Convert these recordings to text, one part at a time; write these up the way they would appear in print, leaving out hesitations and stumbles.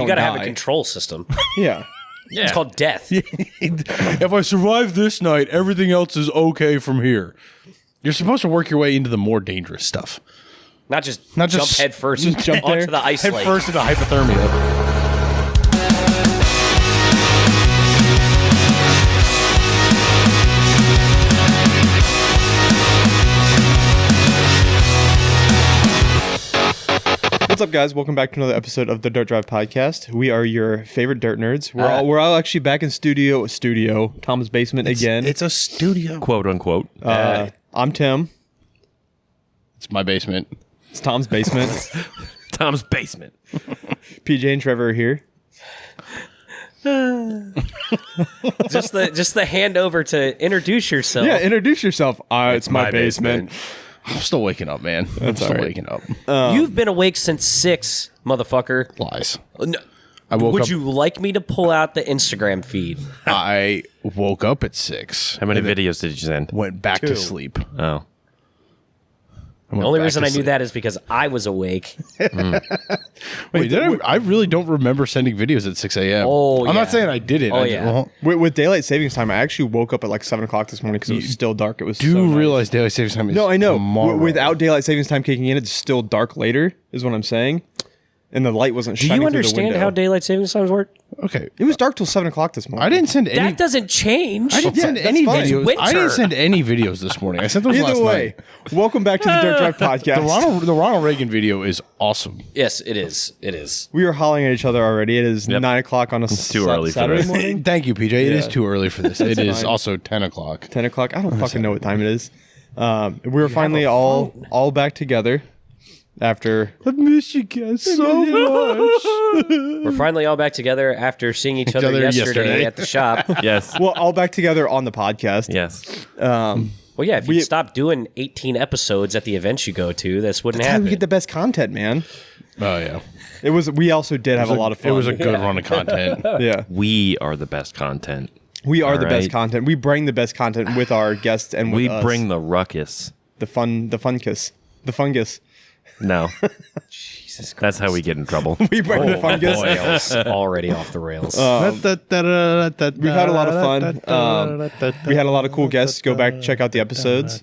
You got to have a control system. Yeah. It's called death. If I survive this night, everything else is okay from here. You're supposed to work your way into the more dangerous stuff. Not just jump head first onto the ice lake. Head first into hypothermia. What's up, guys? Welcome back to another episode of the Dirt Drive Podcast. We are your favorite dirt nerds. We're all actually back in studio, Tom's basement again. It's a studio. Quote unquote. I'm Tim. It's my basement. It's Tom's basement. Tom's basement. PJ and Trevor are here. just the handover to introduce yourself. Yeah, introduce yourself. It's my basement. I'm still waking up, man. I'm still waking up. You've been awake since 6, motherfucker. Lies. No. I woke Would up. you like me to pull out the Instagram feed? I woke up at 6. How many videos did you send? Went back to sleep. Oh. The only reason I knew that is because I was awake. Wait, I really don't remember sending videos at 6 a.m. Oh, I'm not saying I didn't. Oh, yeah. With daylight savings time, I actually woke up at like 7 o'clock this morning because it was still dark. It was Do so nice. realize daylight savings time is No, I know. tomorrow. Without daylight savings time kicking in, it's still dark later, is what I'm saying. And the light wasn't Do shining you through the understand window. how daylight savings times work? Okay. It was dark till 7 o'clock this morning. I didn't send any. That doesn't change. I didn't send that's any fine. videos. Winter. I didn't send any videos this morning. I sent those last Either way, night. welcome back to the Dirt Drive Podcast. The Ronald Reagan video is awesome. Yes, it is. It is. We are hollering at each other already. It is 9 o'clock on a too early for Saturday this. morning. Thank you, PJ. It is too early for this. It is fine. also 10 o'clock. 10 o'clock. I don't fucking know what time it is. We're finally all back together after... I miss you guys so much. We're finally all back together after seeing each other yesterday at the shop. Yes. Well, all back together on the podcast. Yes. Well, yeah, if you stopped doing 18 episodes at the events you go to, this wouldn't That's how happen. we get the best content, man. Oh, yeah. We also did have a lot of fun. It was a good run of content. Yeah. We are the best content. We are the best right. content. We bring the best content with our guests and with We us. bring the ruckus. the fungus. No. Jesus Christ. That's how we get in trouble. We bring the fungus. Rails. Already off the rails. We've had a lot of fun. We had a lot of cool guests. Go back, check out the episodes.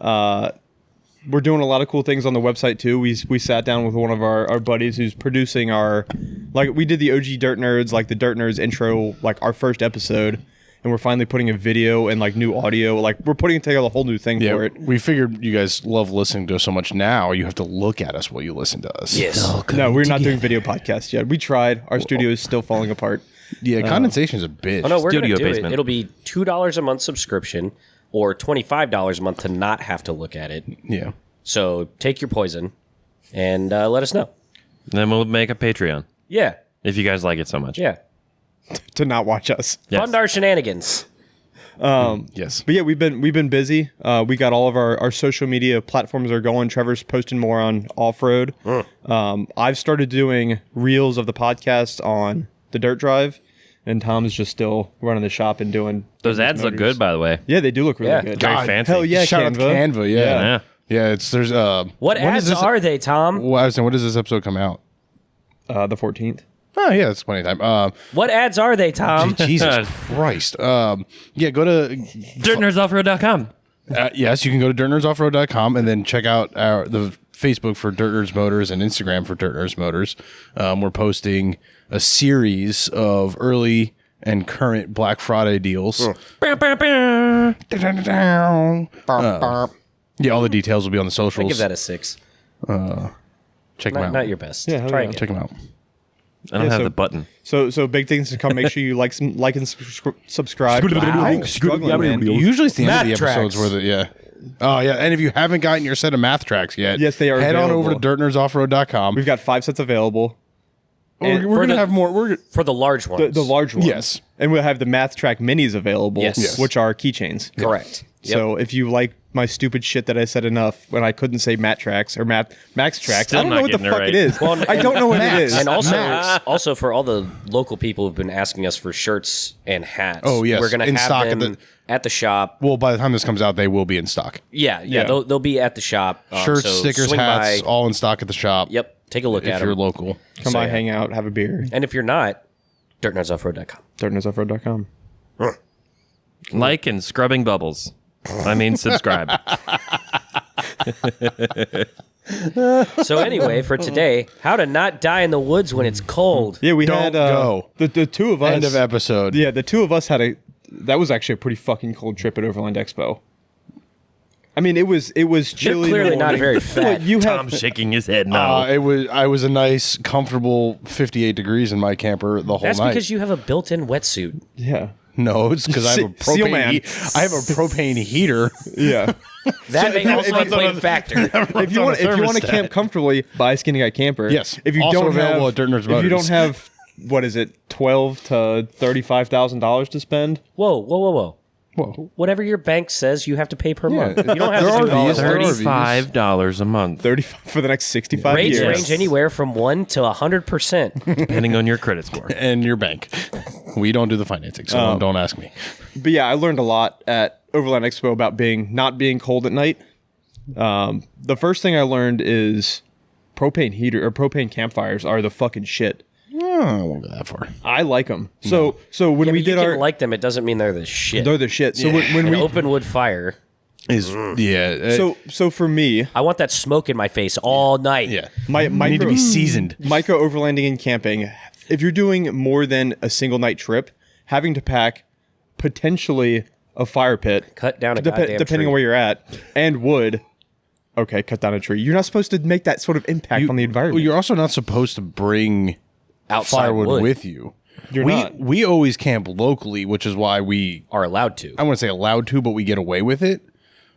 We're doing a lot of cool things on the website too. We sat down with one of our buddies who's producing we did the OG Dirt Nerds, like the Dirt Nerds intro, like our first episode. And we're finally putting a video and like new audio. Like we're putting together a whole new thing for it. We figured you guys love listening to us so much now, you have to look at us while you listen to us. yes. No, we're not doing video podcasts yet. We tried. Our studio is still falling apart. Yeah, condensation is a bitch. Oh, no, we're going to Studio do it. basement. It'll be $2 a month subscription or $25 a month to not have to look at it. Yeah. So take your poison and let us know. Then we'll make a Patreon. Yeah. If you guys like it so much. Yeah. To not watch us. Yes. Fund our shenanigans. Yes. But yeah, we've been busy. We got all of our social media platforms are going. Trevor's posting more on off-road. I've started doing reels of the podcast on the Dirt Drive, and Tom's just still running the shop and doing Those ads look good, by the way. Yeah, they do look really Yeah. good. Very fancy. Hell yeah, Shout out to Canva, yeah. Yeah. Yeah, there's What ads are they, Tom? Well, I was saying, when does this episode come out? The 14th. Oh, yeah, that's plenty of time. What ads are they, Tom? Jesus Christ. Yeah, go to... DirtNerdsOffroad.com. yes, you can go to DirtNerdsOffroad.com and then check out the Facebook for DirtNerds Motors and Instagram for DirtNerds Motors. We're posting a series of early and current Black Friday deals. Yeah, all the details will be on the socials. I give that a 6. Check them out. Not your best. Yeah, hell Try yeah. again. Check them out. I don't have so- the button. So big things to come. Make sure you like and subscribe. Wow, struggling, man. Usually it's the end of the Math episodes tracks. where Oh, yeah. And if you haven't gotten your set of math tracks yet, Yes, they are head on over to available. DirtNerdsOffroad.com. We've got 5 sets available. We're going to have more. For the large ones. The large ones. Yes. And we'll have the Math Track minis available, Yes. which are keychains. Correct. Yep. So if you like my stupid shit that I said enough when I couldn't say Matt Tracks or Max Tracks, Still I don't know not what the getting it fuck right. it is. Well, I don't know what it is. And also for all the local people who've been asking us for shirts and hats. Oh, yes. We're going to In have stock at them at the shop. Well, by the time this comes out, they will be in stock. Yeah. Yeah. They'll be at the shop. Shirts, so stickers, swing hats, by. all in stock at the shop. Yep. Take a look if at you're them. local. Come by, hang out, have a beer. And if you're not, DirtNerdsOffroad.com. DirtNerdsOffroad.com. Like and scrubbing bubbles. I mean, subscribe. So anyway, for today, how to not die in the woods when it's cold. Yeah, we Don't had go. The two of us. End of episode. Yeah, the two of us had that was actually a pretty fucking cold trip at Overland Expo. I mean, it was You're chilly. in the clearly not morning. very fat. You have Tom's shaking his head no. I was a nice, comfortable 58 degrees in my camper the whole That's night. because you have a built-in wetsuit. yeah. No, it's because I have a Seal man. I have a propane heater. Yeah. That may also if be playing a factor. if you want to camp comfortably, buy a Skinny Guy camper. Yes. If you Also don't available have at DirtNerds if you don't Motors. have what is it, $12,000 to $35,000 to spend? Whoa. Whoa. Whatever your bank says you have to pay per Yeah. month. You don't have There to are do it all these. at There are once. these. $35 a month, 35 for the next 65 Rates years. range anywhere from 1 to 100%. depending on your credit score. And your bank. We don't do the financing, so don't ask me. But yeah, I learned a lot at Overland Expo about not being cold at night. The first thing I learned is propane heater or propane campfires are the fucking shit. Oh, I won't go that far. I like them. So when Yeah, we but you did can our like them, it doesn't mean they're the shit. they're the shit. So when An we open wood fire, Is so for me, I want that smoke in my face all night. yeah. my Need to be seasoned. micro overlanding and camping. If you're doing more than a single night trip, having to pack potentially a fire pit, Cut down a goddamn depending tree. on where you're at, and wood. Okay, cut down a tree. You're not supposed to make that sort of impact on the environment. You're also not supposed to bring Outside firewood wood with you. You're not. We always camp locally, which is why we are allowed to. I wouldn't say allowed to, but we get away with it.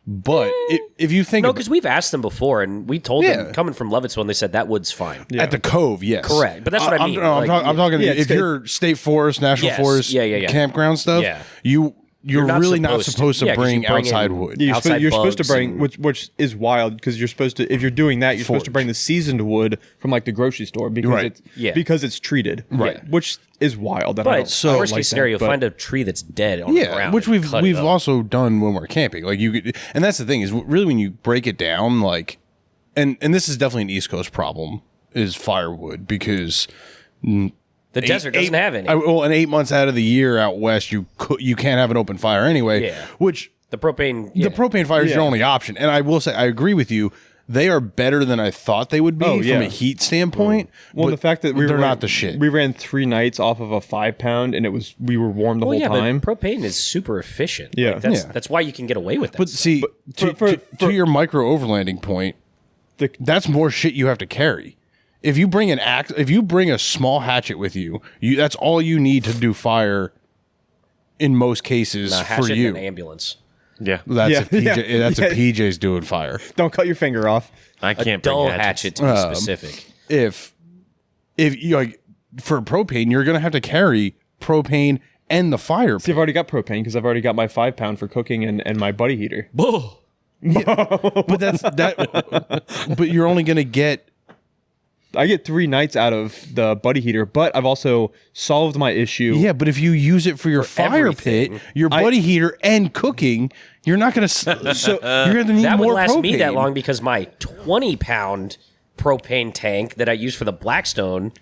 But if you think No, of- because we've asked them before, and we told Yeah. them coming from Lovettsville, and they said that wood's fine. Yeah. at the Cove, yes, Correct, but that's what I mean. I'm Like, talking. yeah, If it's- you're state forest, national Yes, forest, yeah. campground stuff, Yeah. you're not really not supposed to. supposed to Yeah, 'cause you bring bring outside in- wood. Yeah, outside you're supposed to bugs bring, and- which is wild because you're supposed to, if you're doing that, you're supposed to Forage. bring the seasoned wood from like the grocery store because Right. because it's treated, Right. Which is wild. And I But don't- so I don't worst like case scenario, that, but- find a tree that's dead on the Yeah, ground. which and cut it we've up. also done when we're camping. Like and that's the thing is really when you break it down, like, and this is definitely an East Coast problem is firewood because The desert doesn't have any. Well, and 8 months out of the year out west, you can't have an open fire anyway. Yeah. Which the propane. the propane fire is your Yeah. only option. And I will say, I agree with you. They are better than I thought they would be Oh, yeah. from a heat standpoint. Well, but the fact that they're not the shit. We ran 3 nights off of a 5-pound, and we were warm the Well, whole yeah, time. but propane is super efficient. Yeah. Like, that's Yeah. that's why you can get away with that. But see, to your micro overlanding point, that's more shit you have to carry. If you bring if you bring a small hatchet with you, that's all you need to do fire. In most cases, for hatchet you, and an ambulance. Yeah. that's Yeah, if PJ, yeah, that's yeah. if PJ's doing fire. Don't cut your finger off. I can't bring Dull hatchets. hatchet to be specific. If you like for propane, you're gonna have to carry propane and the fire. See, I've already got propane because I've already got my 5-pound for cooking and my buddy heater. But that's that. But you're only gonna get. I get 3 nights out of the buddy heater, but I've also solved my issue. Yeah, but if you use it for your fire everything. pit, your buddy heater, and cooking, you're not gonna. So you're gonna need That more would last propane. me that long because my 20-pound propane tank that I use for the Blackstone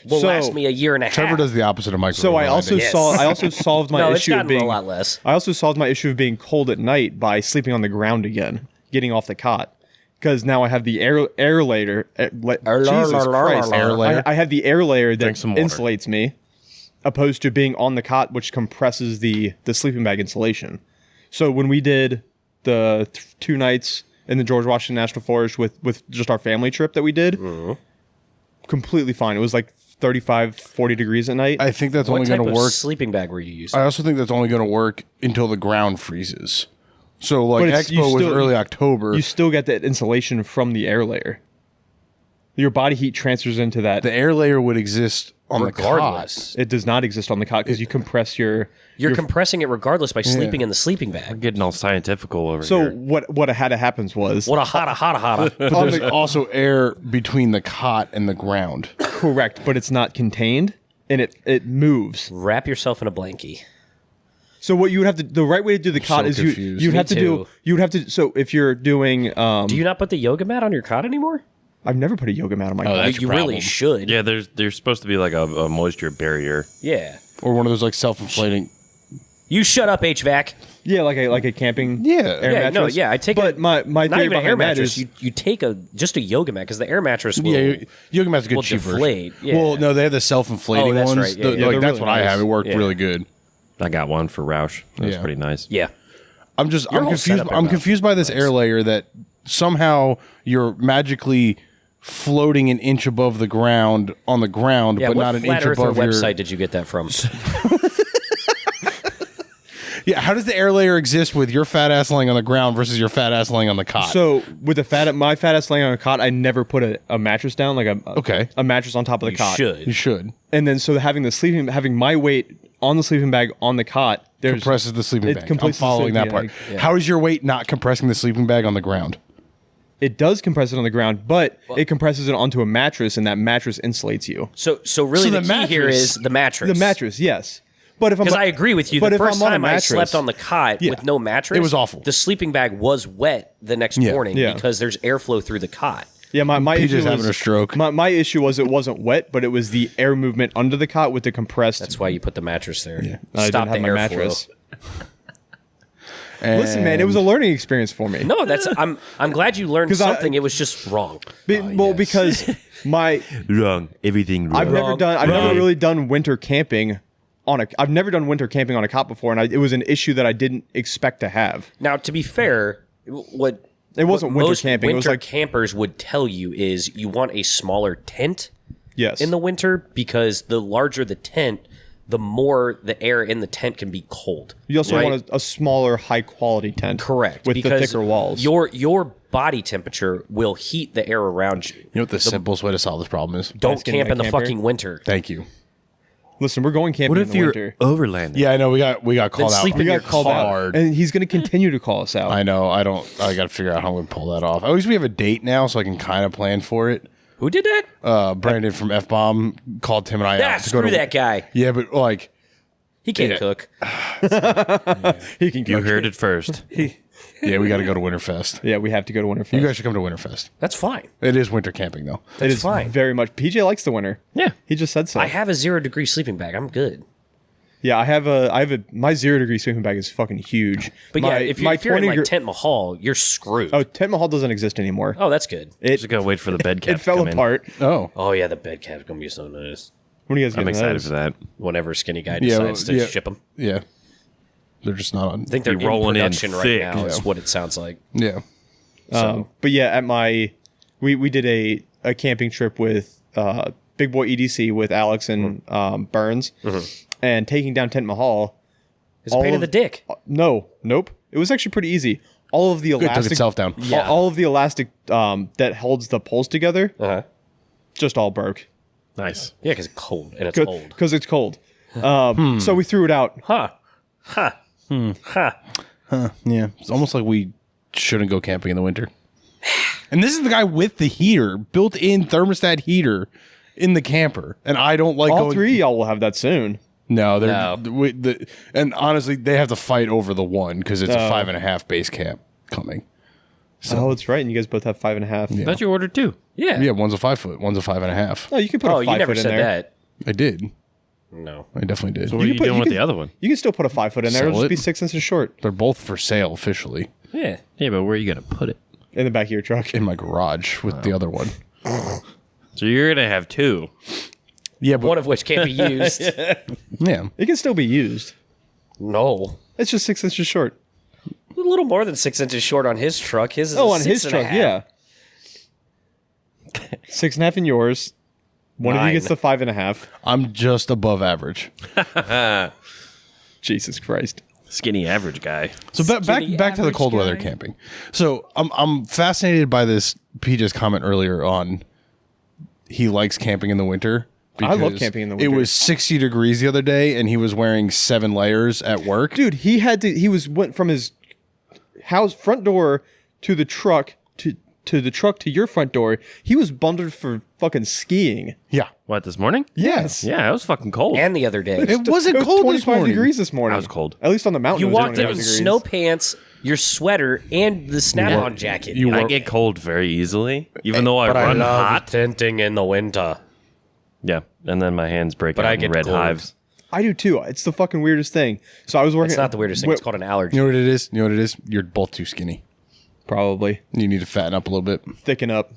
will So, last me a year and a half. Trevor does the opposite of micro. So I also Yes. solved my No, it's issue of gotten being a lot less. I also solved my issue of being cold at night by sleeping on the ground again, getting off the cot. Because now I have the air layer. Jesus Christ! Air layer? I have the air layer that Drink some water. insulates me, opposed to being on the cot, which compresses the sleeping bag insulation. So when we did the 2 nights in the George Washington National Forest with just our family trip that we did, completely fine. It was like 35, 40 degrees at night. I think that's What only type going of to work. sleeping bag were you using? I also think that's only going to work until the ground freezes. So like But you Expo was still- early October. you still get that insulation from the air layer. Your body heat transfers into that. The air layer would exist on Regardless. the cot. It does not exist on the cot because you compress your. You're compressing it regardless by sleeping in the sleeping bag. Getting all scientifical over So here. what had to happens was What a hotta. But there's also air between the cot and the ground. correct, but it's not contained and it moves. Wrap yourself in a blankie. So what you would have to the right way to do the cot so is confused. you'd Me have to too. do you would have to so if you're doing Do you not put the yoga mat on your cot anymore? I've never put a yoga mat on my car. that's You your really problem. should. Yeah, there's supposed to be like a moisture barrier. Yeah. Or one of those like self-inflating. You shut up, HVAC. Yeah, like a camping Yeah. air Yeah, no, mattress. yeah, I take but it- my Not theory even an behind air that mattress. is You take just a yoga mat because the air mattress will. Yeah, yoga mat's a good will cheap version. deflate, yeah. Well, no, they have the self-inflating Oh, that's ones. right, yeah, The- yeah. like They're that's really what I nice. have. It worked Yeah. really good. I got one for Roush. That was Yeah. pretty nice. Yeah. I'm Your whole confused. setup I'm about confused by this air layer that somehow you're magically floating an inch above the ground on the ground, Yeah, but what not an flat inch earther above your. website did you get that from? Yeah, how does the air layer exist with your fat ass laying on the ground versus your fat ass laying on the cot? so with my fat ass laying on a cot. I never put a mattress down, like a mattress on top of the You cot. should. you should And then so having my weight on the sleeping bag on the cot, there's compresses the sleeping it bag. I'm compresses the following that sleeping part. bag, How is your weight not compressing the sleeping bag on the ground? it does compress it on the ground, but it compresses it onto a mattress, and that mattress insulates you. So really, So the the key here mattress- is the mattress. The mattress, yes. But if I'm Because I agree with you. but The if first I'm on a time I mattress- slept on the cot with no mattress, It was awful. The sleeping bag was wet the next Yeah. morning Yeah. because there's airflow through the cot. Yeah, my PJ's issue was having a stroke. My issue was it wasn't wet, but it was the air movement under the cot with the compressed. That's why you put the mattress there. Yeah. I Stop didn't the have my airflow. mattress. Listen, man, it was a learning experience for me. No, that's I'm glad you learned 'Cause I- something. It was just wrong. Because my Wrong. Everything wrong. I've never really done winter camping I've never done winter camping on a cot before, and it was an issue that I didn't expect to have. Now, to be fair, what It wasn't what winter most camping. It was winter like campers would tell you is you want a smaller tent yes, in the winter because the larger the tent, the more the air in the tent can be cold. you also right? want a smaller, high quality tent. Correct, with the because thicker walls. Your body temperature will heat the air around you. You know what the simplest way to solve this problem is? Don't Skinny camp in the camper. fucking winter. Thank you. Listen, we're going camping What in if the you're winter. overlanding? Yeah, I know we got called out. sleep in We your got called hard. out, and he's going to continue to call us out. I know. I got to figure out how I'm going to pull that off. At least we have a date now, so I can kind of plan for it. Who did that? Brandon from F Bomb called Tim and I out to go Screw to that guy. Yeah, but like, He can't Yeah. cook. He can You cook. heard it first. yeah, we got to go to Winterfest. Yeah, we have to go to Winterfest. You guys should come to Winterfest. That's fine. It is winter camping though. It is fine. very much. PJ likes the winter. Yeah. He just said so. I have a 0-degree sleeping bag. I'm good. Yeah, I have a my 0-degree sleeping bag is fucking huge. But my, yeah, if you're in 20 like gr- Tent Mahal, you're screwed. Oh, Tent Mahal doesn't exist anymore. Oh, that's good. Just gotta wait for the bed cap It to fell come in. apart. Oh, Oh yeah, the bed cap's gonna be so nice. When are you guys I'm getting excited those? for that. Whenever Skinny Guy Yeah, decides to yeah. ship them. yeah. They're just not on. I think they're Be in rolling in production right thick. now. Is Yeah. what it sounds like. Yeah. But yeah, at my we did a camping trip with Big Boy EDC with Alex and Burns, and taking down Tent Mahal. It's a pain in the dick. Nope. It was actually pretty easy. All of the It took elastic itself down. Yeah. all of the elastic that holds the poles together Uh-huh. just all broke Nice. Yeah, because it's cold and it's old. because it's cold. So we threw it out. Huh. Huh. Huh. Yeah. It's almost like we shouldn't go camping in the winter. And this is the guy with the heater, built-in thermostat heater in the camper, and I don't like All going. three of y'all will have that soon. No, they're No. and honestly, they have to fight over the one because it's a 5.5 base camp coming. Oh, that's right. And you guys both have 5.5. I thought you ordered two. Yeah. Yeah, one's a 5 foot, one's a 5.5. Oh, you can put Oh, a you 5 never foot in said there. that. I did. No. I definitely did. What are you put- doing you with can- the other one? You can still put a 5 foot in there. Sell It'll just it. be 6 inches short They're both for sale officially Yeah. Yeah, but where are you gonna put it? in the back of your truck. in my garage with the other one. So you're gonna have two. Yeah, but One of which can't be used. yeah, It can still be used. No. It's just 6 inches short. A little more than 6 inches short on his truck. His is Oh, a on his 6.5. truck, yeah. 6.5 in yours. One of you 9. gets the 5.5. I'm just above average. Jesus Christ. Skinny average guy. So Skinny back to the average cold weather guy. camping. So I'm fascinated by this PJ's comment earlier on. He likes camping in the winter. I love because camping in the It winter. was 60 degrees the other day, and he was wearing 7 layers at work. Dude, he went from his house front door to the truck to the truck to your front door, he was bundled for fucking skiing. Yeah. What, this morning? Yes. Yeah, it was fucking cold. And the other day. It wasn't It was cold 25 this morning. degrees this morning. I was cold. At least on the mountain. You it was walked in 25 with degrees. snow pants, your sweater, and the snap-on jacket. I get cold very easily, even though I but run I love hot. tenting in the winter. Yeah, and then my hands break But out I in get red cold. hives. I do too. It's the fucking weirdest thing. So I was working. It's not the weirdest thing. It's called an allergy. You know what it is? You know what it is? You're both too skinny. Probably You need to fatten up a little bit. thicken up.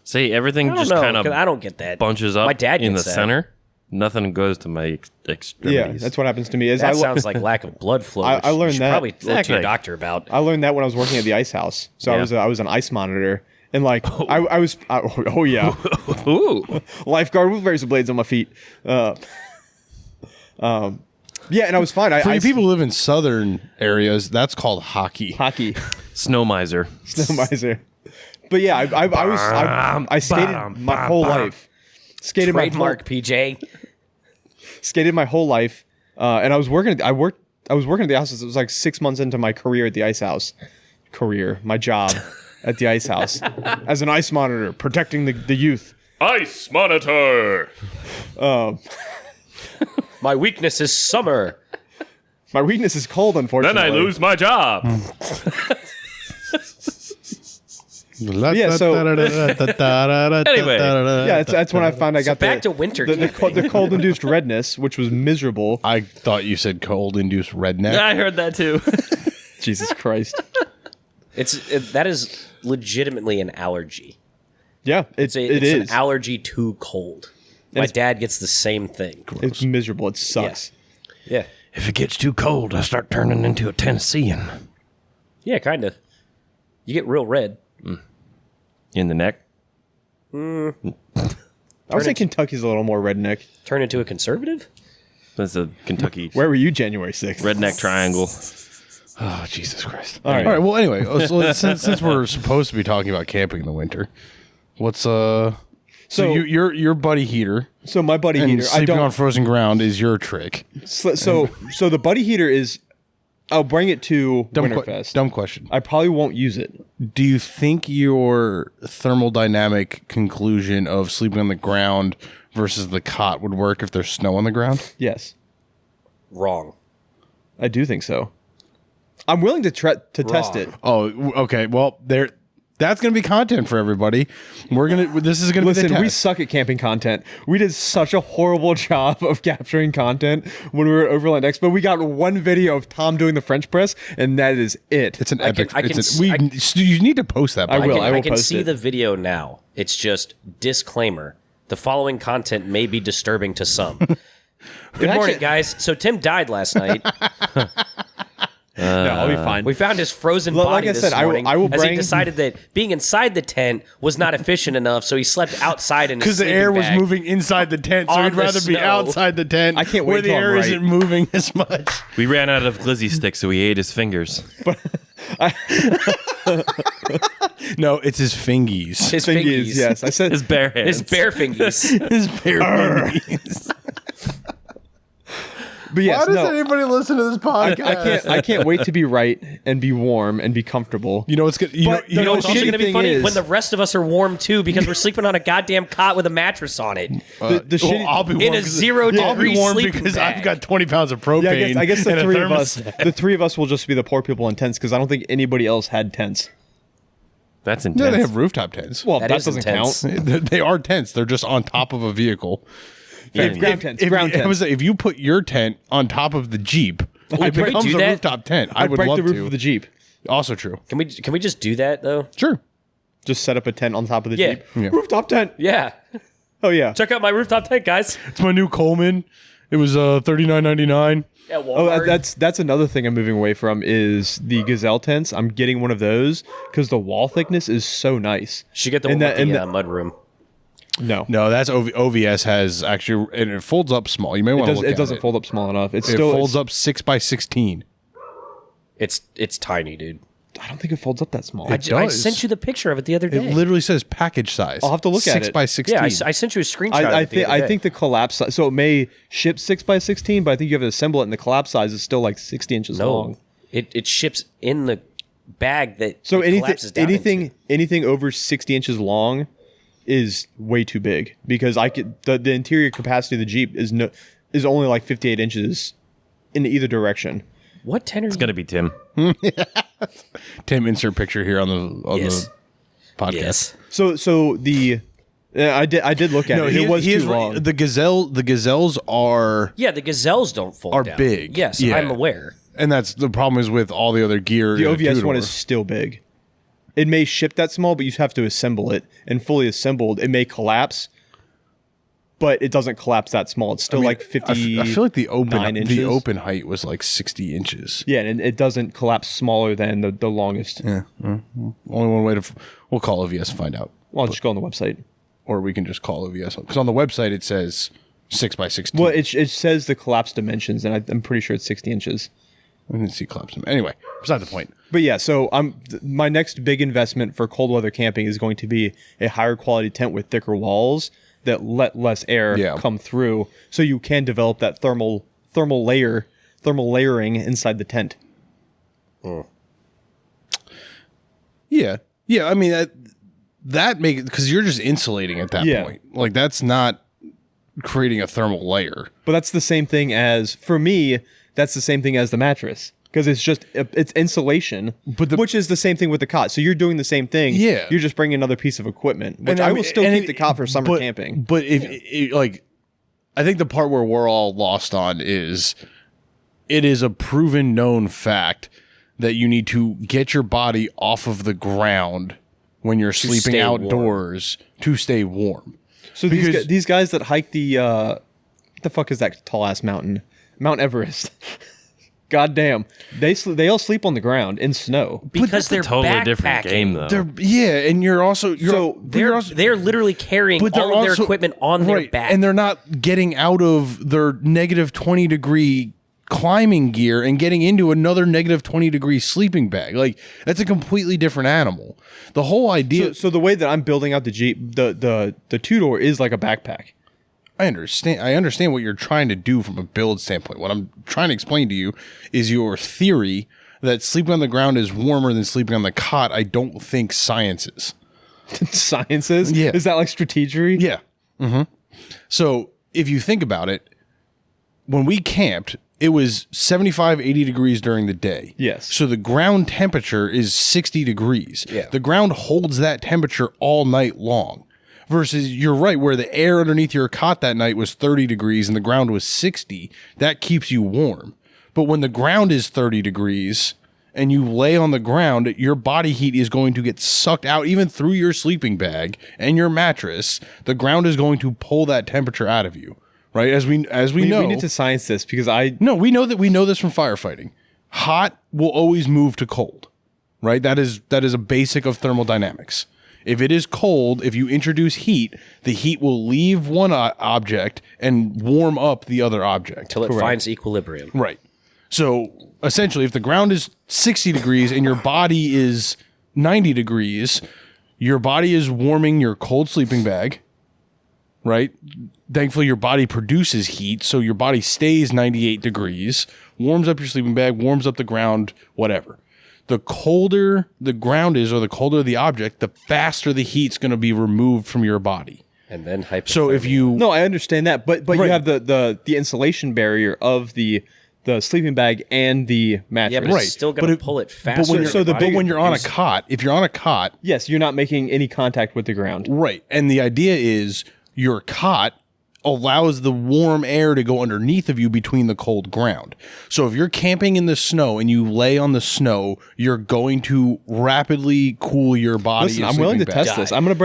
See, everything I don't just know, kind 'cause of I don't get that. bunches up My dad in the gets that. center. Nothing goes to my Yeah, extremities. that's what happens to me. Is That I, sounds like lack of blood flow. I which learned you should that. probably look to your Exactly. doctor about. I learned that when I was working at the ice house. So Yeah. I was an ice monitor, and like oh yeah, Ooh. lifeguard with razor blades on my feet. Yeah, and I was fine. For you people who live in southern areas, that's called hockey. hockey, Snow miser. snow miser. But yeah, I skated my whole life. Skated Trademark, PJ. skated my whole life, and I was working. I was working at the ice house. It was like 6 months into my career at the ice house. My job at the ice house as an ice monitor, protecting the youth. Ice monitor. My weakness is summer. My weakness is cold, unfortunately. Then I lose my job. Yeah, so- Anyway. Yeah, that's when I found I got back to winter the camping. cold-induced redness, which was miserable. I thought you said cold-induced redneck. I heard that too. Jesus Christ. That is legitimately an allergy. Yeah, It's it is. an allergy to cold. My dad gets the same thing. It's miserable. It sucks. Yeah. If it gets too cold, I start turning into a Tennessean. Yeah, kind of. You get real red. In the neck. I would say Kentucky's a little more redneck. Turn into a conservative? That's a Kentucky Where were you January 6th? redneck triangle. Oh, Jesus Christ. All right. All right. Well, anyway, so since we're supposed to be talking about camping in the winter, what's so your buddy heater So my buddy and heater, I sleeping on don't. frozen ground is your trick. So the buddy heater is. I'll bring it to Winterfest. Dumb question. I probably won't use it. Do you think your thermodynamic conclusion of sleeping on the ground versus the cot would work if there's snow on the ground? Yes, Wrong. I do think so. I'm willing to test it. Oh, okay. Well, that's going to be content for everybody. This is going to be the Listen, we test. suck at camping content. We did such a horrible job of capturing content when we were at Overland Expo. We got one video of Tom doing the French press, and that is it. It's an I can- epic. I can it's s- a, we, I- you need to post that. I by the will. way. I will I can post see it. the video now. It's just disclaimer. The following content may be disturbing to some. Good morning, guys. So Tim died last night. No, I'll be fine. We found his frozen Like body I this said, I will- morning I will as he bring- decided that being inside the tent was not efficient enough, so he slept outside in his Because the sleeping air was bag. moving inside the tent, so On he'd the rather be snow. outside the tent. I can't wait where the till I'm air right. isn't moving as much. We ran out of glizzy sticks, so he ate his fingers. No, it's his fingies. His Thingies, fingies. yes. I said His bare hands. His bare fingies. His bare fingies. but yes, Why does no. anybody listen to this podcast? I can't wait to be right and be warm and be comfortable. You know what's good? You But know, You know The what's also shitty going to be thing funny? is- When the rest of us are warm too, because we're sleeping on a goddamn cot with a mattress on it. the shitty, I'll be warm In a 'cause- 0 I'll be degree warm sleeping because bag. I've got 20 pounds of propane. yeah, I guess and the a three of us, thermostat. the three of us will just be the poor people in tents because I don't think anybody else had tents. That's No, intense. they have rooftop tents. Well, That that is doesn't intense. count. They are tents. They're just on top of a vehicle. Ground tents. Ground tents. If you put your tent on top of the Jeep, it can we becomes do a that? rooftop tent. I I'd would break love the roof to. of the Jeep. Also true. Can we just do that though? Sure. Just set up a tent on top of the Yeah. Jeep. Yeah. Rooftop tent. Yeah. Oh yeah. Check out my rooftop tent, guys. It's my new Coleman. It was $39.99. At Oh, Walmart. that's another thing I'm moving away from is the Gazelle tents. I'm getting one of those because the wall thickness is so nice. Should get the And one that- with the and mud room. No, No, that's OVS has actually, and it folds up small. You may want to look at it. it doesn't fold up small enough. It's It still folds it's- up 6x16. It's tiny, dude. I don't think it folds up that small. I does. sent you the picture of it the other day. It literally says package size. I'll have to look at it. 6x16. yeah, I sent you a screenshot. of I it the think other I day. think the collapse size, so it may ship 6x16, but I think you have to assemble it, and the collapse size is still like 60 inches no, long. it ships in the bag that So it collapses down into. anything over 60 inches long is way too big because the interior capacity of the Jeep is only like 58 inches in either direction. What tenor? It's gonna be Tim. Tim, insert picture here on Yes. the podcast. Yes. So the I did look at it. It was too long. The gazelles are Yeah, the Gazelles don't fold Are down. big. Yes, Yeah. I'm aware. and that's the problem is with all the other gear. The in a OVS one two-door. is still big. It may ship that small, but you have to assemble it. And fully assembled, it may collapse, but it doesn't collapse that small. It's still like 50. I feel like the inches. open height was like 60 inches. Yeah, and it doesn't collapse smaller than the longest. Yeah. Only one way to we'll call OVS and find out, Well, I'll just go on the website. or we can just call OVS because on the website it says 6x16. Well, it says the collapse dimensions, and I'm pretty sure it's 60 inches. I didn't see collapse. Anyway, beside the point. But yeah, so my next big investment for cold weather camping is going to be a higher quality tent with thicker walls that let less air come through, so you can develop that thermal layering inside the tent. Yeah. I mean that makes because you're just insulating at that point. Like that's not creating a thermal layer. But that's the same thing as, for me, that's the same thing as the mattress. Because it's insulation, which is the same thing with the cot. So you're doing the same thing. Yeah. You're just bringing another piece of equipment, which I will still keep the cot for summer camping. But I think the part where we're all lost on is it is a proven known fact that you need to get your body off of the ground when you're sleeping stay outdoors to stay warm. So these guys that hike what the fuck is that tall ass mountain? Mount Everest. God damn. They all sleep on the ground in snow. Because they're Totally different backpacking. game though. And They're literally carrying all of their equipment on their back. and they're not getting out of their negative 20 degree climbing gear and getting into another negative 20 degree sleeping bag. Like that's a completely different animal. The whole idea. So the way that I'm building out the Jeep, the two-door is like a backpack. I understand what you're trying to do from a build standpoint. What I'm trying to explain to you is your theory that sleeping on the ground is warmer than sleeping on the cot. I don't think science is. Science is? Yeah. Is that like strategery? Yeah. Mm-hmm. So if you think about it, when we camped, it was 75, 80 degrees during the day. Yes. So the ground temperature is 60 degrees. Yeah. The ground holds that temperature all night long. Versus, you're right, where the air underneath your cot that night was 30 degrees and the ground was 60, that keeps you warm. But when the ground is 30 degrees and you lay on the ground, your body heat is going to get sucked out even through your sleeping bag and your mattress. The ground is going to pull that temperature out of you, right? As we know. We need to science this because We know this from firefighting. Hot will always move to cold, right? That is a basic of thermodynamics. If it is cold, if you introduce heat, the heat will leave one object and warm up the other object. Until it finds equilibrium. Right. So essentially, if the ground is 60 degrees and your body is 90 degrees, your body is warming your cold sleeping bag, right? Thankfully, your body produces heat, so your body stays 98 degrees, warms up your sleeping bag, warms up the ground, whatever. The colder the ground is or the colder the object, the faster the heat's going to be removed from your body. And then hypothermia. So if you... No, I understand that, but Right. you have the insulation barrier of the sleeping bag and the mattress. Yeah, but it's still going to pull it faster. But when you're on a cot, if you're on a cot... Yes, you're not making any contact with the ground. Right. And the idea is your cot allows the warm air to go underneath of you between the cold ground. So if you're camping in the snow and you lay on the snow, you're going to rapidly cool your body. Listen, I'm willing to test this. I'm gonna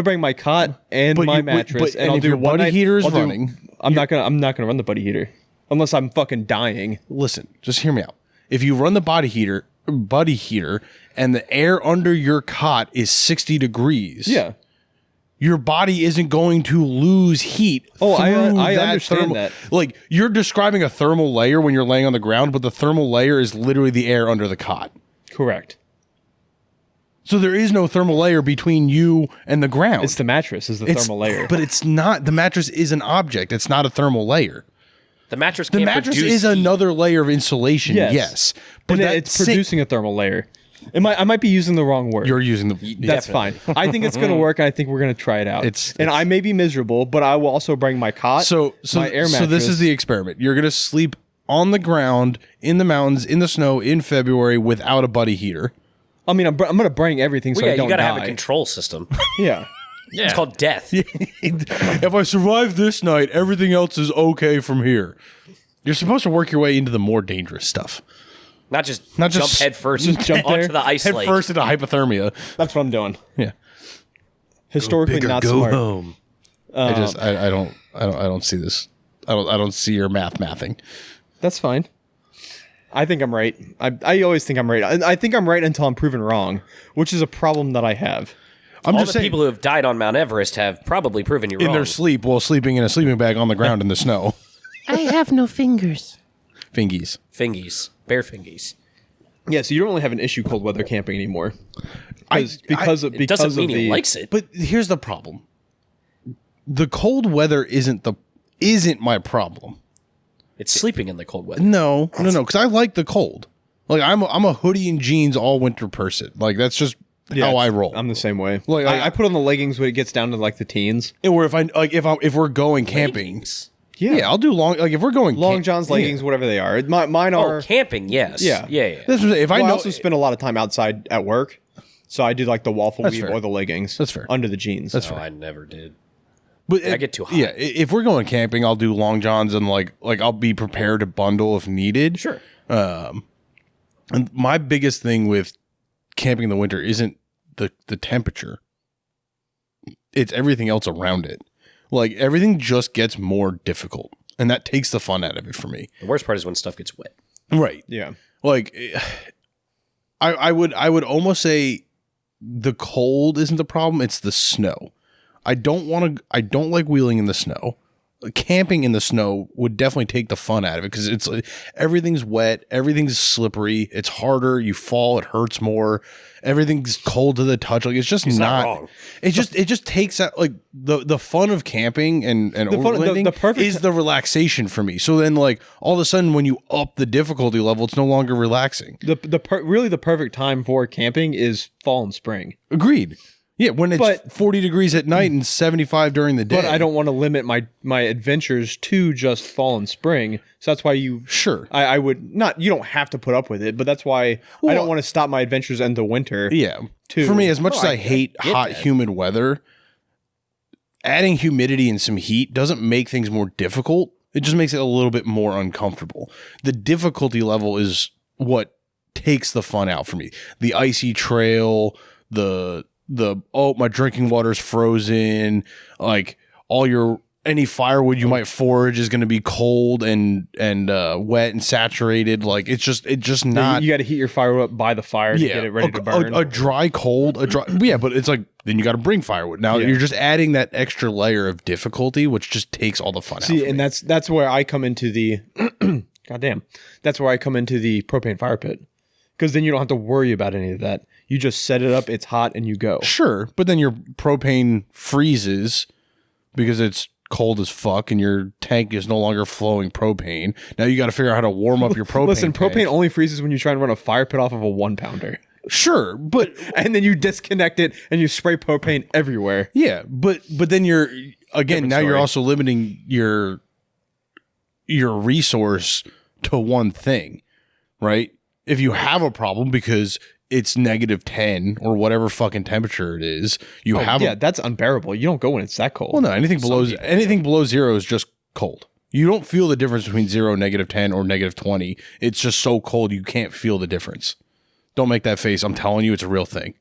bring my cot and my mattress, and I'll if do your one buddy night- heater is I'll do- running, I'm not gonna run the buddy heater unless I'm fucking dying. listen, just hear me out. If you run the buddy heater, and the air under your cot is 60 degrees, Yeah. your body isn't going to lose heat. Oh, I through understand that. Like, you're describing a thermal layer when you're laying on the ground, but the thermal layer is literally the air under the cot. Correct. So there is no thermal layer between you and the ground. It's the mattress is the thermal layer. But it's not. The mattress is an object. It's not a thermal layer. the mattress The can't mattress produce is heat. another layer of insulation, yes. But But it's producing a thermal layer. I might be using the wrong word. You're using the. That's Definitely. fine. I think it's going to work, and I think we're going to try it out. And I may be miserable, but I will also bring my cot, my air mattress. So this is the experiment. You're gonna sleep on the ground in the mountains in the snow in February without a buddy heater. I mean, I'm going to bring everything so I don't you got to die. have a control system. Yeah. Yeah. It's called death. If I survive this night, everything else is okay from here. You're supposed to work your way into the more dangerous stuff. Not just Not jump just- head first just jump onto there. the ice Head lake. first into hypothermia. That's what I'm doing. Yeah. Historically not smart. home. I don't see this. I don't see your mathing. That's fine. I think I'm right. I always think I'm right. I think I'm right until I'm proven wrong, which is a problem that I have. I'm All just the saying, people who have died on Mount Everest have probably proven you in wrong. their sleep while sleeping in a sleeping bag on the ground in the snow. I have no fingers. Fingies. Fingies. Bare fingies. Yeah, so you don't really have an issue cold weather camping anymore. Because It doesn't mean he likes it. But here's the problem. The cold weather isn't my problem. It's sleeping in the cold weather. No, because I like the cold. Like I'm a hoodie and jeans all winter person. Like that's just how I roll. I'm the same way. Like, I put on the leggings when it gets down to like the teens. Or if we're going camping, Leggings? yeah, I'll do long. Like if we're going Long johns, leggings, whatever they are. Mine are. Oh, camping, yes. Yeah. Yeah. That's what I'm saying. If I I know, also spend a lot of time outside at work, so I do like the waffle weave fair. or the leggings. That's fair. Under the jeans. That's Oh, I never did. but I get too hot. Yeah, if we're going camping, I'll do long johns and like I'll be prepared to bundle if needed. Sure. And my biggest thing with camping in the winter isn't the temperature. It's everything else around it. Like everything just gets more difficult, and that takes the fun out of it for me. The worst part is when stuff gets wet. Right. Yeah. Like I would almost say the cold isn't the problem, it's the snow. I don't like wheeling in the snow. Camping in the snow would definitely take the fun out of it because it's everything's wet, everything's slippery, it's harder, you fall, it hurts more, everything's cold to the touch. Like it's just not wrong. It just takes out like the fun of camping and overlanding the perfect is the relaxation for me. So then like all of a sudden when you up the difficulty level, it's no longer relaxing. Really the perfect time for camping is fall and spring. Agreed. Yeah, when it's 40 degrees at night and 75 during the day. But I don't want to limit my adventures to just fall and spring. So that's why Sure. I would not. You don't have to put up with it, but that's why I don't want to stop my adventures into winter. Yeah. Too. For me, as much as I hate get hot, that. humid weather, adding humidity and some heat doesn't make things more difficult. It just makes it a little bit more uncomfortable. The difficulty level is what takes the fun out for me. The icy trail, my drinking water's frozen, like any firewood you might forage is going to be cold and wet and saturated. Like it's just not. You got to heat your fire up by the fire to get it ready to burn. A dry cold, yeah, but it's like then you got to bring firewood. Now you're just adding that extra layer of difficulty, which just takes all the fun out. See, from and me. that's where I come into the. Goddamn, that's where I come into the propane fire pit, because then you don't have to worry about any of that. You just set it up, it's hot, and you go. Sure, but then your propane freezes because it's cold as fuck and your tank is no longer flowing propane. Now you got to figure out how to warm up your propane. Listen, propane tank. only freezes when you try and run a fire pit off of a 1-pounder. Sure, but And then you disconnect it and you spray propane everywhere. yeah, but then you're again now you're story. also limiting your resource to one thing, right? If you have a problem because it's -10 or whatever fucking temperature it is, you have that's unbearable. You don't go when it's that cold. well, no, anything below 0 is just cold. You don't feel the difference between 0, -10, or -20. It's just so cold you can't feel the difference. Don't make that face. I'm telling you, it's a real thing.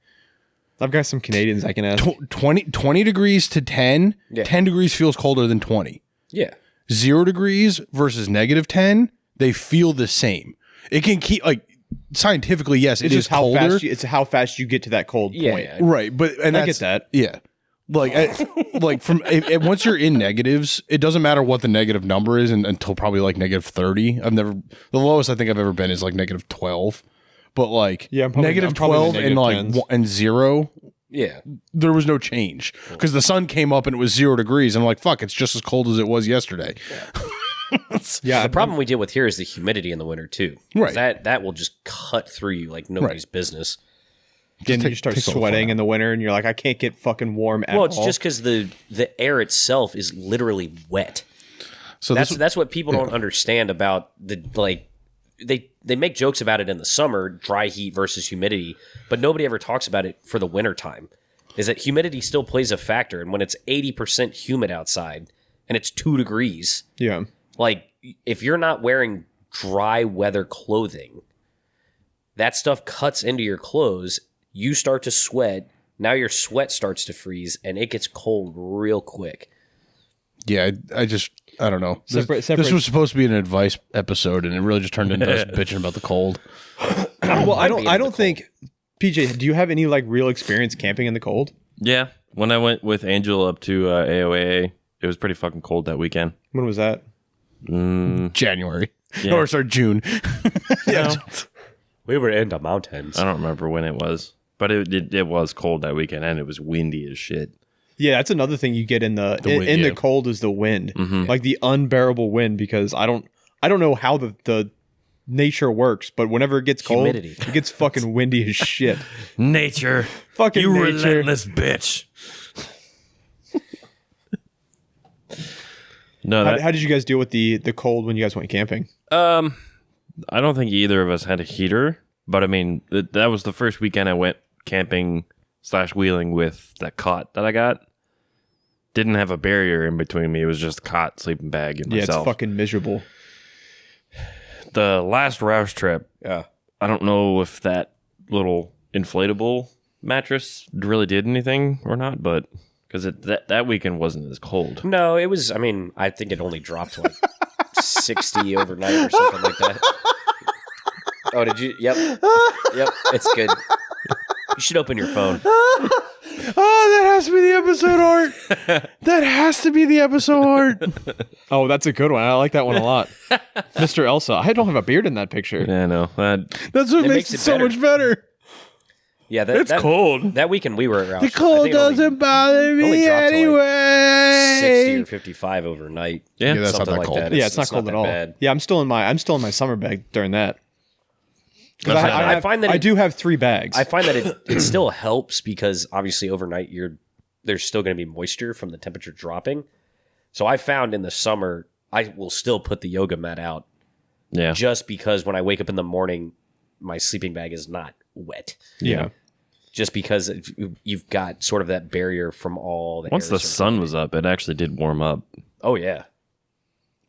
I've got some Canadians I can ask. 20 degrees to 10, 10 degrees feels colder than 20. Yeah. 0 degrees versus -10, they feel the same. It can keep scientifically, yes, It's it just is colder. it's how fast you get to that cold point. Yeah. Right, but and I that's, get that. Yeah, like from once you're in negatives, it doesn't matter what the negative number is until probably like -30. The lowest I think I've ever been is like -12, but like Yeah, I'm probably- I'm probably in -12 the and like -10s. and 0. Yeah. There was no change because the sun came up and it was 0 degrees. And I'm like, fuck, it's just as cold as it was yesterday. Yeah, The problem we deal with here is the humidity in the winter too. 'Cause Right. That will just cut through you like nobody's business. Then you start sweating in the winter, and you're like, I can't get fucking warm at all. Well, it's just because the air itself is literally wet. So that's what people don't understand about the They make jokes about it in the summer, dry heat versus humidity, but nobody ever talks about it for the winter time. Is that humidity still plays a factor, and when it's 80% humid outside and it's 2 degrees, like if you're not wearing dry weather clothing, that stuff cuts into your clothes. You start to sweat. Now your sweat starts to freeze, and it gets cold real quick. Yeah, I don't know. This was supposed to be an advice episode, and it really just turned into us bitching about the cold. Well, I don't think, PJ, do you have any like real experience camping in the cold? Yeah, when I went with Angel up to AOAA, it was pretty fucking cold that weekend. When was that? January. Yeah. Or sorry, June. Yeah. We were in the mountains. I don't remember when it was, but it was cold that weekend, and it was windy as shit. Yeah, that's another thing you get in the wind, the cold is the wind, like the unbearable wind. Because I don't know how the nature works, but whenever it gets cold, it gets fucking windy as shit. Nature, fucking you nature. relentless bitch. No, how did you guys deal with the cold when you guys went camping? I don't think either of us had a heater, but I mean that was the first weekend I went camping / wheeling with that cot that I got. Didn't have a barrier in between me. It was just a cot, sleeping bag, and myself. Yeah, it's fucking miserable. The last Roush trip, I don't know if that little inflatable mattress really did anything or not, but because that weekend wasn't as cold. No, it was. I mean, I think it only dropped to like 60 overnight or something like that. Oh, did you? Yep. It's good. You should open your phone. Oh, that has to be the episode art. That has to be the episode art. Oh, that's a good one. I like that one a lot. Mr. Elsa. I don't have a beard in that picture. Yeah, no. That's what makes it so much better. Yeah, it's cold. That weekend we were around. The cold doesn't bother me anyway. 60 or 55 overnight. Yeah, that's not that like cold. That. It's not cold at all. Bad. Yeah, I'm still in my summer bag during that. I find that I do have 3 bags. I find that it still helps because obviously overnight there's still going to be moisture from the temperature dropping. So I found in the summer I will still put the yoga mat out. Yeah. Just because when I wake up in the morning, my sleeping bag is not wet. Yeah. Just because you've got sort of that barrier from all the Once the sun was up, it actually did warm up. Oh yeah.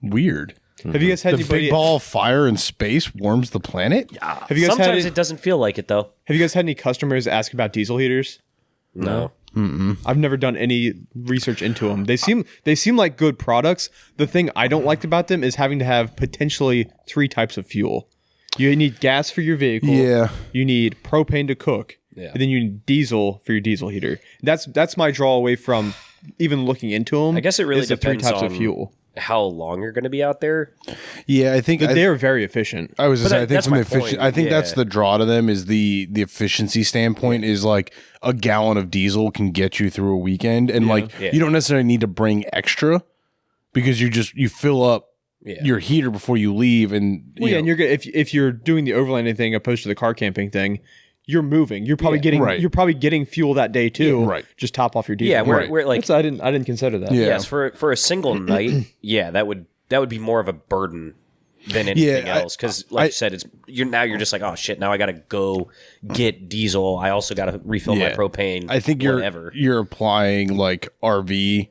Weird. Have you guys had the big ball of fire in space warms the planet? Yeah. Have you guys Sometimes it doesn't feel like it though. Have you guys had any customers ask about diesel heaters? No. I've never done any research into them. They seem like good products. The thing I don't like about them is having to have potentially 3 types of fuel. You need gas for your vehicle. Yeah. You need propane to cook. Yeah. And then you need diesel for your diesel heater. That's my draw away from even looking into them. I guess it really is the 3 depends types on of fuel. how long you're going to be out there. Yeah, I think They are very efficient. I was But saying, I think that's from the my point. efficient, I think that's Yeah. the draw to them is the efficiency standpoint is like a gallon of diesel can get you through a weekend, and Yeah. you don't necessarily need to bring extra because you fill up your heater before you leave, and Well, yeah, and you're good if you're doing the overlanding thing opposed to the car camping thing. You're moving. You're probably you're probably getting fuel that day too. Yeah, right. Just top off your diesel. Yeah, we're like I didn't consider that. Yeah. yes, for a single night, that would be more of a burden than anything else. Because like you said, you're just like, oh shit, now I gotta go get diesel. I also gotta refill my propane. I think you're applying like RV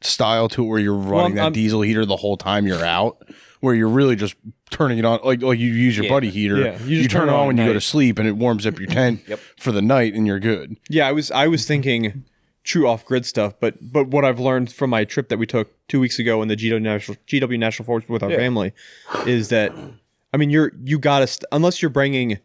style to it where you're running that diesel heater the whole time you're out, where you're really just turning it on like you use your buddy heater. Yeah, you turn it on when you go to sleep, and it warms up your tent for the night, and you're good. Yeah, I was thinking true off grid stuff, but what I've learned from my trip that we took 2 weeks ago in the GW National Forest with our family is that I mean you gotta unless you're bringing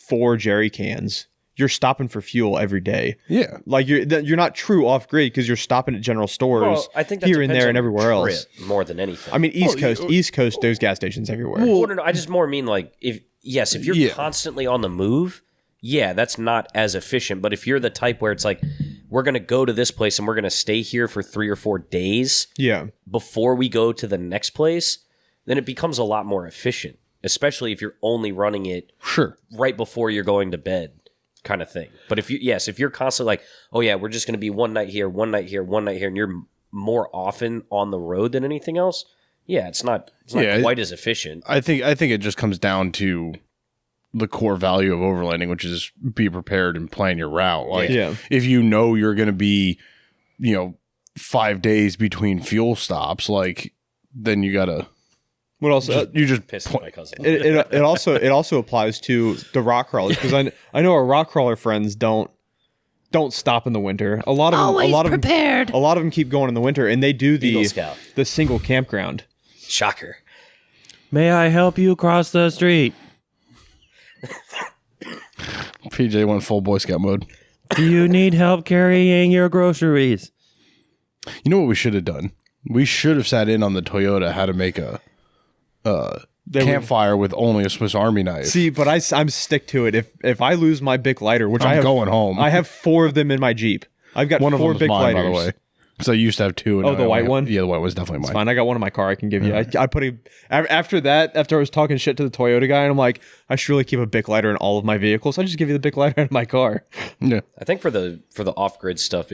4 jerry cans. You're stopping for fuel every day. Yeah, like you're not true off grid because you're stopping at general stores I think that here and depends there on and everywhere the else. trip more than anything. I mean, East Coast, there's gas stations everywhere. Well, no, I just more mean like if you're constantly on the move, that's not as efficient. But if you're the type where it's like we're gonna go to this place and we're gonna stay here for 3 or 4 days, before we go to the next place, then it becomes a lot more efficient. Especially if you're only running it right before you're going to bed. kind of thing. But if you're constantly like, oh yeah, we're just going to be one night here, one night here, one night here, and you're more often on the road than anything else, yeah, it's not quite as efficient. I think it just comes down to the core value of overlanding, which is be prepared and plan your route. Like, if you know you're going to be, 5 days between fuel stops, like, then you gotta. What else? You just pissed my cousin. It also applies to the rock crawlers, because I know our rock crawler friends don't stop in the winter. A lot of them keep going in the winter, and they do the single campground. Shocker. May I help you cross the street? PJ went full Boy Scout mode. Do you need help carrying your groceries? You know what we should have done? We should have sat in on the Toyota how to make a campfire with only a Swiss Army knife. See, but I'm stick to it. If I lose my Bic lighter, which I'm going home. I have 4 of them in my Jeep. I've got 4 Bic lighters. By the way. Because I used to have 2. And the white one? Yeah, the white was definitely mine. It's fine. I got one in my car I can give you. I put after I was talking shit to the Toyota guy, and I'm like, I should really keep a Bic lighter in all of my vehicles. I just give you the Bic lighter in my car. Yeah. I think for the off-grid stuff,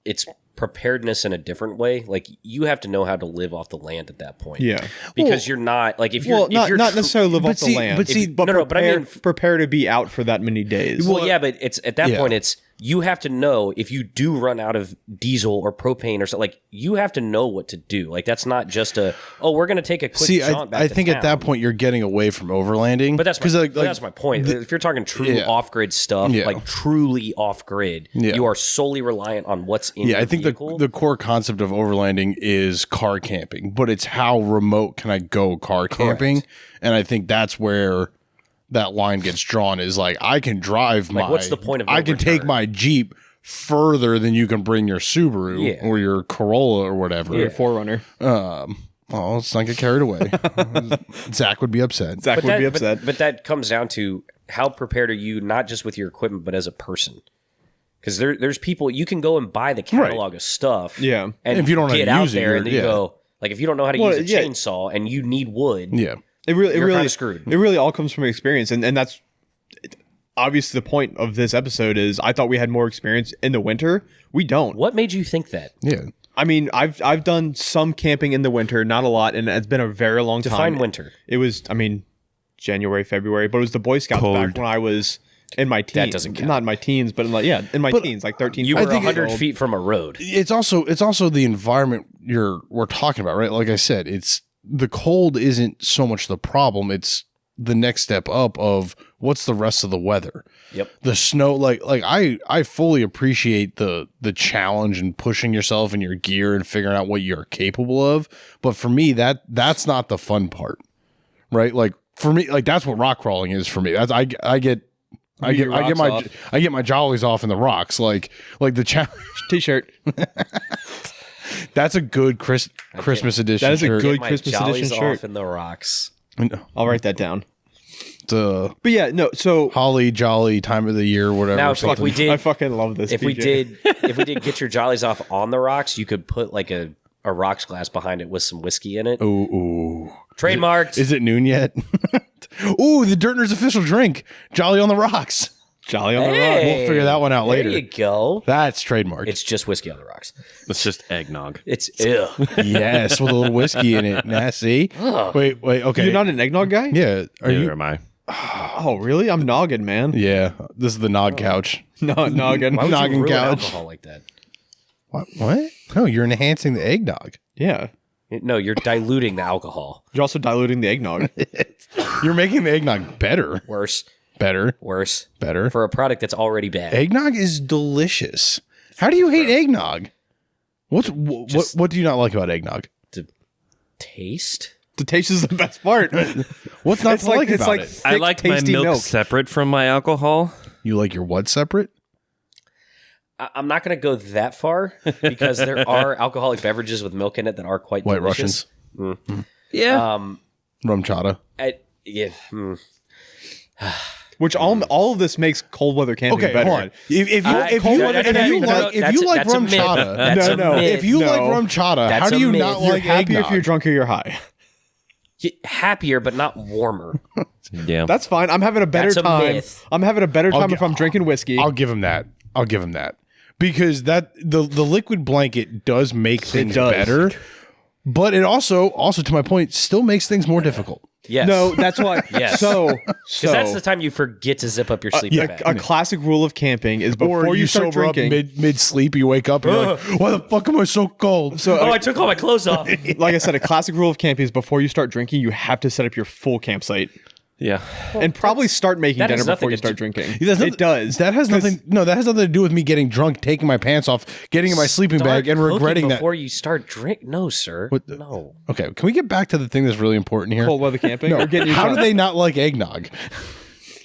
it's preparedness in a different way. Like, you have to know how to live off the land at that point. Yeah. Because you're not, like, if you're not necessarily live off the land. But I mean, prepare to be out for that many days. Well, yeah, but it's at that point, it's you have to know if you do run out of diesel or propane or something. Like, you have to know what to do. Like, that's not just we're going to take a quick jaunt back I think town. at that point you're getting away from overlanding. But that's my point. If you're talking true off-grid stuff, like truly off-grid, you are solely reliant on what's in your vehicle. I think the core concept of overlanding is car camping, but it's how remote can I go car camping? And I think that's where that line gets drawn, is like, I can drive what's the point of I can take my Jeep further than you can bring your Subaru or your Corolla or whatever. Your 4Runner. Let's not get carried away. Zach would be upset. But that comes down to how prepared are you, not just with your equipment, but as a person. Because there's people, you can go and buy the catalog of stuff. Yeah. And if you don't get know how to out use there it, and then you go, like, if you don't know how to use a chainsaw and you need wood. Yeah. You're really kind of screwed. It really all comes from experience, and that's obviously the point of this episode. Is I thought we had more experience in the winter. We don't. What made you think that? Yeah, I mean, I've done some camping in the winter, not a lot, and it's been a very long time. Define winter. It was, January, February, but it was the Boy Scouts back when I was in my teens. That doesn't count. Not in my teens, but in my teens, like 13. You were 100 feet from a road. It's also the environment we're talking about, right? Like I said, it's the cold isn't so much the problem. It's the next step up of what's the rest of the weather. Yep. The snow, like I fully appreciate the challenge and pushing yourself in your gear and figuring out what you're capable of. But for me, that's not the fun part, right? Like, for me, like, that's what rock crawling is for me. That's I get my jollies off in the rocks, like the challenge. T-shirt. That's a good Christmas edition. That is shirt. a good Christmas edition shirt. Off in the rocks. I'll write that down. But yeah, no. So holly jolly time of the year, whatever. Now, if we did, I fucking love this. If we did get your jollies off on the rocks, you could put like a rocks glass behind it with some whiskey in it. Ooh. Trademarked. Is it noon yet? Ooh, the DirtNerds official drink, Jolly on the Rocks. Jolly on the Rocks. We'll figure that one out later. There you go. That's trademarked. It's just whiskey on the rocks. It's just eggnog. It's ew. Yes, with a little whiskey in it. Nasty. Wait. Okay. You're not an eggnog guy? Yeah. Neither am I. Oh, really? I'm noggin, man. Yeah. This is the nog couch. Noggin. Why would Noggin you ruin couch. alcohol like that? What? No, you're enhancing the eggnog. Yeah. No, you're diluting the alcohol. You're also diluting the eggnog. You're making the eggnog better. Worse. Better. For a product that's already bad. Eggnog is delicious. How do you hate eggnog? What do you not like about eggnog? The taste? The taste is the best part. What's not to like about it? Thick, I like my milk separate from my alcohol. You like your what separate? I'm not going to go that far because there are alcoholic beverages with milk in it that are quite White delicious. Russians. Mm. Yeah. Rum chata. Which all of this makes cold weather camping better. Hold on. If you like rum chata, how do you not like You're happy eggnog? if you're drunk or you're high. happier, but not warmer. Yeah. That's fine. I'm having a better That's a time. myth. I'm having a better time if I'm drinking whiskey. I'll give him that. Because the liquid blanket does make things better, but it also to my point still makes things more difficult. Yes. No, that's why. Yes. So that's the time you forget to zip up your sleeping bag. A classic rule of camping is before you start sober drinking. up mid sleep, you wake up and you're like, why the fuck am I so cold? So I took all my clothes off. like I said, a classic rule of camping is before you start drinking, you have to set up your full campsite. Yeah. And probably start making that dinner has nothing before you to start do- drinking. It does. That has nothing. No, that has nothing to do with me getting drunk, taking my pants off, getting in my sleeping bag, and Start regretting cooking that. before you start drink. No, sir. No. Okay, can we get back to the thing that's really important here? Cold weather camping. Or getting your How do they not like eggnog?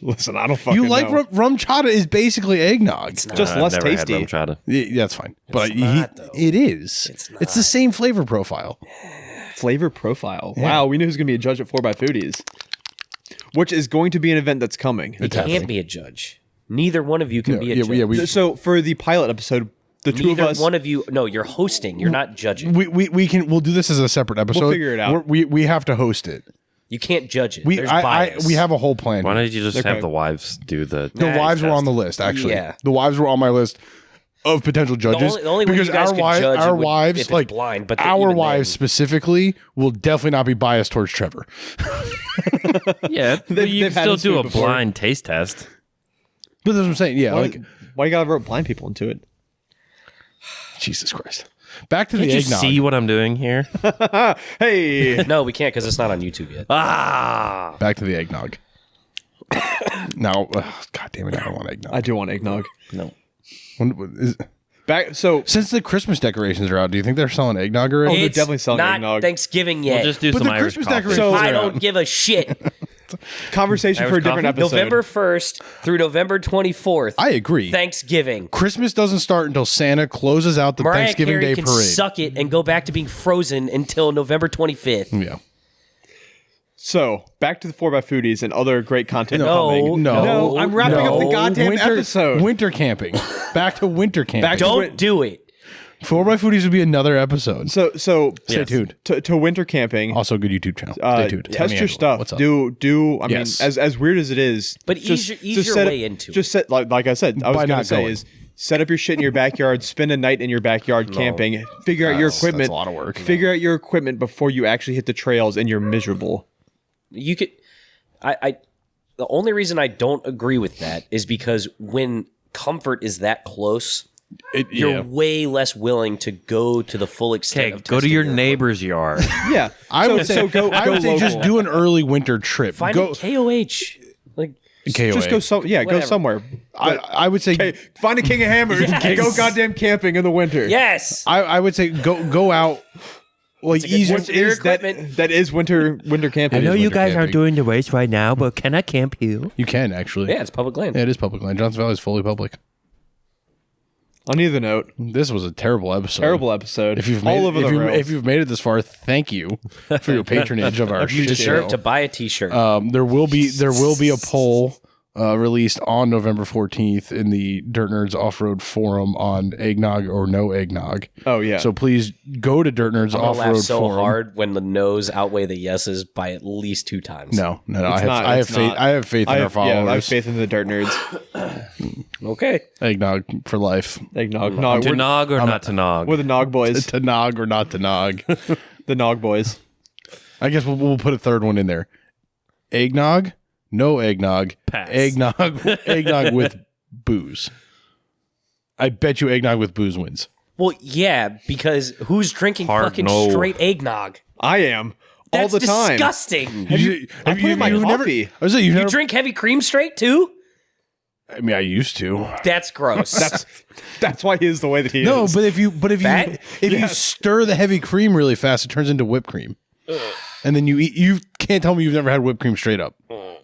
Listen, I don't fucking You like know. rum chata is basically eggnog. Just I've less never had tasty. rum chata. Yeah, that's fine, but not, though. it is. It's the same flavor profile. Flavor profile. Wow, we knew who's going to be a judge at 4x Foodies, which is going to be an event that's coming. You can't be a judge. Neither one of you can be a judge. So for the pilot episode, the two of Neither us. one of you. No, you're hosting. You're not judging. We'll do this as a separate episode. figure it out. We have to host it. You can't judge it. There's bias. We have a whole plan. Why don't you just have the wives do the? The wives were on the list, actually. Yeah. The wives were on my list of potential judges. The only way you guys could judge our would- wives, if it's like blind, but our even wives then- specifically, will definitely not be biased towards Trevor. Yeah, but you they've can had still us do do it a before. blind taste test. But that's what I'm saying. Yeah, why you got to vote blind people into it? Jesus Christ. Back to Did the you eggnog. see what I'm doing here? Hey, No, we can't because it's not on YouTube yet. Back to the eggnog. Now, God damn it, I don't want eggnog. I do want eggnog. No. Back. So Since the Christmas decorations are out, do you think they're selling eggnog already? they're It's definitely selling not eggnog. Thanksgiving yet. We'll just do But some the Irish Christmas coffee. decorations So- I don't give a shit. conversation for a Irish different coffee? episode. November 1st through November 24th. I agree. Thanksgiving. Christmas doesn't start until Santa closes out the Mariah Thanksgiving Carey Day can parade. suck it and go back to being frozen until November 25th. Yeah. So back to the 4x Foodies and other great content. No, coming. No, I'm wrapping up the goddamn episode. Winter camping. Back to winter camping. Back to- Don't do it. 4x Foodies would be another episode. So Stay tuned. to winter camping. Also, a good YouTube channel. Stay tuned. Test Tammy your Angelo, stuff. What's up? Do I Yes. mean as weird as it is, But ease your way into Just set like I said. I was By gonna not say going. is set up your shit in your backyard. Spend a night in your backyard camping. Figure out your equipment. That's a lot of work. Figure out your equipment before you actually hit the trails and you're miserable. You could I the only reason I don't agree with that is because when comfort is that close, you're way less willing to go to the full extent Okay, of go to testing your your neighbor's yard. Yeah, I would say, go. I would say just local. do an early winter trip. Find Go a KOH. Like KOA. Just go go Whatever. somewhere. I would say Hey, find a King of Hammers. Go goddamn camping in the winter. yes. I would say go out. Like easier. What's your equipment? That is winter camping. you guys aren't doing the race right now, but can I camp you? You can actually. Yeah, it's public land. Yeah, it is public land. Johnson Valley is fully public. On either note, This was a terrible episode. terrible episode. If you've all made, over if, the you, road. if you've made it this far, thank you for your patronage of our You shit deserve show. to buy a t-shirt. There will be a poll released on November 14th in the Dirt Nerds Off-Road Forum on eggnog or no eggnog. Oh, yeah. So please go to Dirt Nerds I'm gonna laugh Off-Road so Forum. hard when the no's outweigh the yeses by at least 2 times. No. It's not- I have it's faith. not. I have faith in our followers. Yeah, I have faith in the Dirt Nerds. Okay. Eggnog for life. Eggnog. No, To nog or not to nog? we're the Nog boys. To nog or not to nog. The Nog boys. I guess we'll put a third one in there. Eggnog, no eggnog, Pass. eggnog with booze. I bet you eggnog with booze wins. Well, yeah, because who's drinking Hard fucking no. straight eggnog? I am. All That's the time. disgusting. I put it in my coffee. I was saying You drink heavy cream straight too? I mean, I used to. That's gross. That's why he is the way that he No, is. but if you Fat? you stir the heavy cream really fast, it turns into whipped cream. And then you eat. You can't tell me you've never had whipped cream straight up.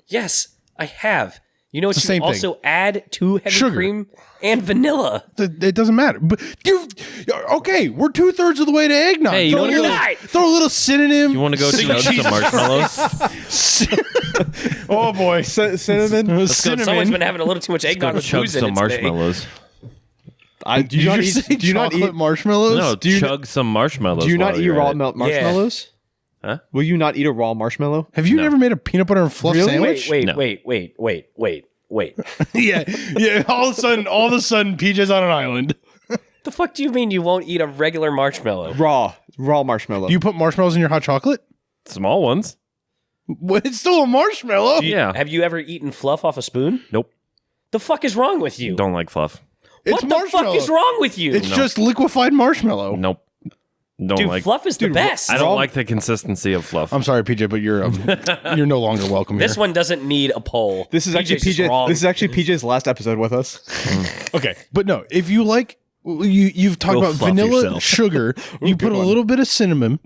Yes, I have. You know what It's you the same thing. also add to heavy Sugar. cream and vanilla. It doesn't matter. But okay, we're 2/3 of the way to eggnog. Hey, you throw, wanna a go- little, throw a little synonym. You want to go chug some marshmallows? Oh boy, cinnamon. Someone's been having a little too much eggnog Go with chug booze in some it today. marshmallows. Do you not eat? Do you not chocolate eat? marshmallows? No, you chug some marshmallows. Do you not while eat you're raw at it. melt marshmallows? Huh? Will you not eat a raw marshmallow? Have you never made a peanut butter and fluff sandwich? Wait. yeah. All of a sudden, PJ's on an island. The fuck do you mean you won't eat a regular marshmallow? Raw marshmallow. Do you put marshmallows in your hot chocolate? Small ones. Well, it's still a marshmallow. Have you ever eaten fluff off a spoon? Nope. The fuck is wrong with you? Don't like fluff. What the fuck is wrong with you? It's just liquefied marshmallow. Nope. Don't Dude, like fluff is the best. I don't like the consistency of fluff. I'm sorry, PJ, but you're no longer welcome here. This one doesn't need a poll. This is actually PJ's wrong. This is actually PJ's last episode with us. Okay, but no, if you like, you've talked about vanilla yourself. sugar. You put a little bit of cinnamon.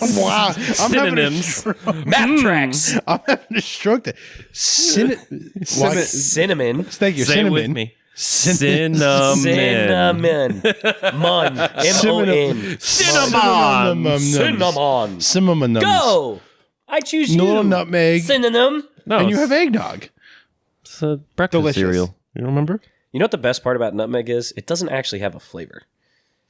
Wow, Synonyms. Map tracks. I'm having a stroke. There. Cinnamon. Thank you. Say cinnamon. it with me. Cinnamon. Cinnamon. Mon. M-O-N. Cinnamon. Cinnamon. Go. I choose you. Little nutmeg. Synonym. No, And you have eggnog. It's a breakfast Delicious. cereal. You remember? You know what the best part about nutmeg is? It doesn't actually have a flavor.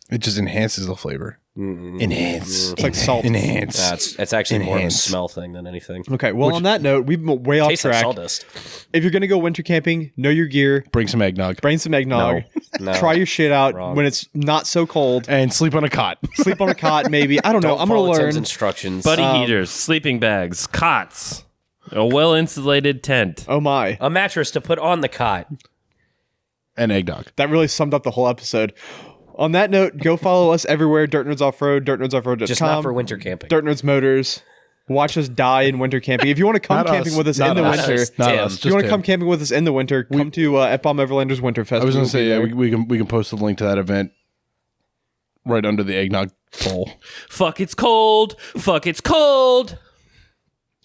It just enhances the flavor. Enhance. It's like salt. Enhance. It's actually more of a Enhance. smell thing than anything. Okay, well, on that note, we've been way off Tastes like track. sawdust. If you're going to go winter camping, know your gear, Bring some eggnog. bring some eggnog, No. try your shit out Wrong. when it's not so cold. And sleep on a cot. Sleep on a cot, maybe. I don't know. I'm going Follow to Tim's learn. instructions. Buddy heaters, sleeping bags, cots, a well-insulated tent. Oh my. A mattress to put on the cot. And eggnog. That really summed up the whole episode. On that note, go follow us everywhere. DirtNerds Offroad, DirtNerdsOffroad.com. Just not for winter camping. DirtNerds Motors. Watch us die in winter camping. If you want to come Not camping us. with us Not in the us. winter, Not Not us. us. if you want to just come him. camping with us in the winter, come to F-Bomb Overlanders Winter Fest. I was going We'll to say, be yeah, there. we can post the link to that event right under the eggnog poll. Fuck, it's cold. Fuck, it's cold.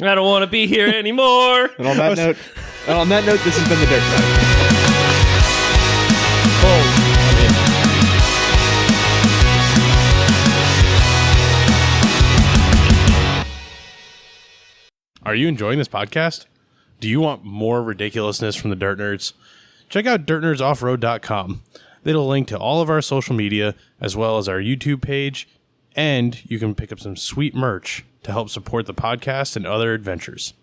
I don't want to be here anymore. And on that note, this has been the Dirt Drive. Are you enjoying this podcast? Do you want more ridiculousness from the Dirt Nerds? Check out DirtNerdsOffroad.com. It'll link to all of our social media, as well as our YouTube page, and you can pick up some sweet merch to help support the podcast and other adventures.